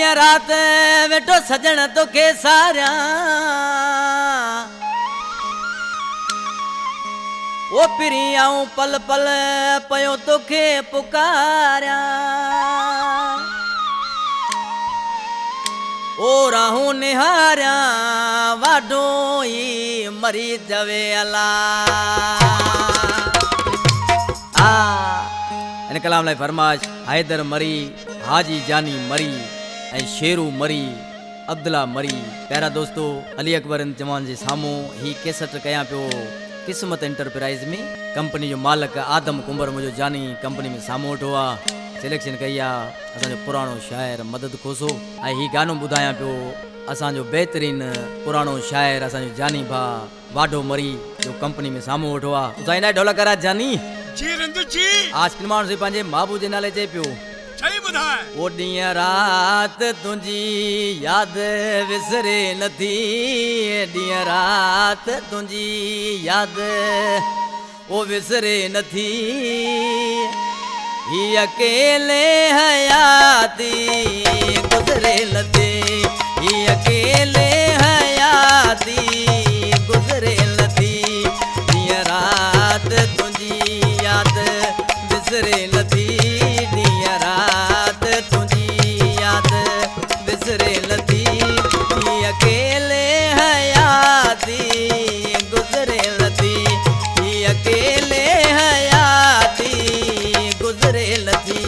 ॾींहं राति वेठो सजण तोखे सारियां ओ पिरी आऊं पल पल पयो तोखे पुकारियां ओ राहूं निहारियां वाढो ई मरी जवे अला इन कलाम लाइ फरमाइश हैदर मरी हाजी जानी मरी ऐं शेरू मरी अब्दुल्ला मरी। प्यारा दोस्तों अली अकबर जवान जे साम्हूं ही केसट कयां पियो क़िस्मत एंटरप्राइज में। कंपनी जो मालिक आदम कुंबर मुंहिंजो जानी कंपनी में साम्हूं वेठो आहे। सिलेक्शन कई आहे असांजो पुराणो शाइर मदद खोसो ऐं ही गानो ॿुधायां पियो असांजो बहितरीन पुराणो शाइर असांजो जानी भाउ वाढो मरी जो कंपनी में साम्हूं वेठो आहे। ॿुधाईंदा ढोलक करा जानी जी रंजू जी आज किरमान से पंहिंजे महबूब जे नाले चए पियो सही ॿुधाए ओ ॾींहं राति तुंहिंजी यादि विसरे नथी ॾींहं राति तुंहिंजी यादि ओ विसरे नथी ही अकेले हयाती गुज़रे नथी ही अकेले हयाती गुज़रे नथी ॾींहं राति तुंहिंजी यादि विसरे नथी ॾींहं राति तुंहिंजी यादि विसरे नथी ही अकेले हयाती गुज़रे नथी ही अकेले हयाती गुज़रे नथी।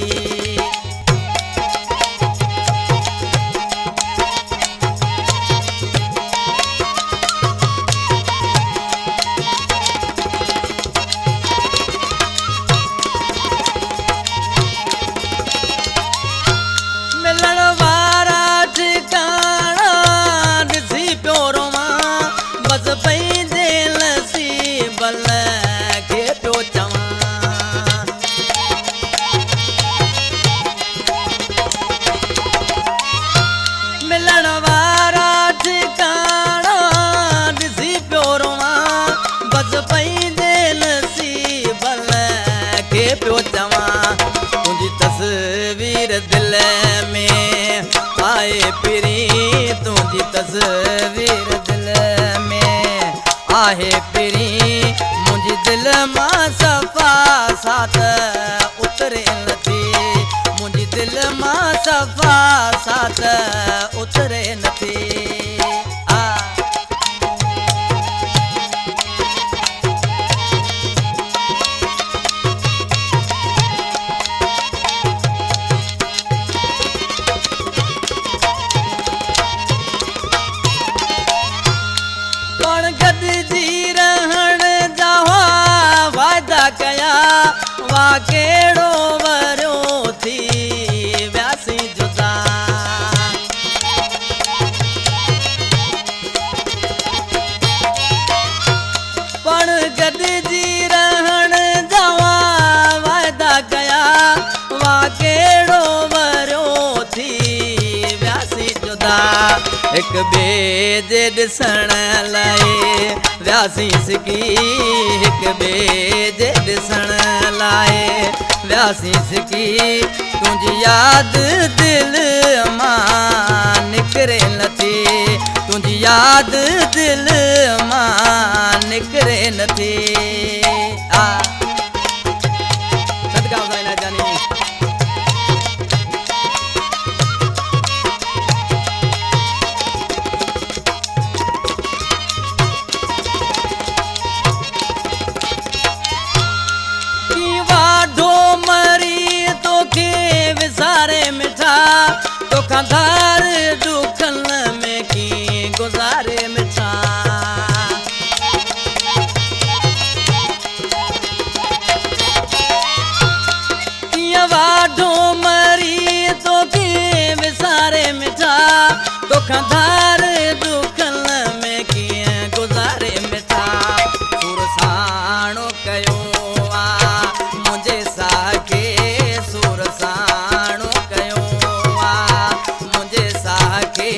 मिलण वारा ठिकाना ॾिसी पियो रोवां बस पंहिंजे नसीब खे पियो चवां मिलण वारा ठिकाना ॾिसी पियो रोवां बस पंहिंजे नसीब खे पियो चवां तुंहिंजी तस्वीर दिल में आए पिरी तुंहिंजी तस्वीर दिल में आहे पिरी मुंहिंजी दिल मां सफ़ा साथ उतरे नथी मुंहिंजी दिल मां सफ़ा साथ उतरे नथी। गॾिजी रहण जा वाइदा कया वा कहिड़ो वरियो थी वियासीं जुदा पण गॾिजी रहण जा वाइदा कया वा कहिड़ो वरियो थी वियासीं जुदा हिक ॿिए जे ॾिसण लाइ वियासीं सिकी हिक ॿिए जे ॾिसण लाइ वियासीं सिकी तुंहिंजी यादि दिल मां निकिरे नथी तुंहिंजी यादि दिल मां निकिरे नथी। सदका हुज़ैन जानी विसारे मिठा तोखां धार दुखन में की गुज़ारे मिठा कीअं वाढो मरी तोखे विसारे मिठा तोखां धार दुखन में कीअं गुज़ारे मिठा सुरसाणो कयो आहे मुंहिंजे साखे सुरसाणो कयो आहे मुंहिंजे साखे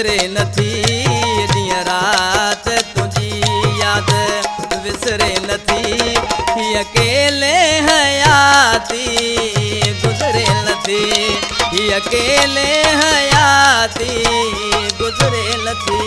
गुज़रे नथी ॾींहं राति तुंहिंजी यादि विसरे नथी ही अकेले हयाती गुज़रे नथी ही अकेले हयाती गुज़रे नथी।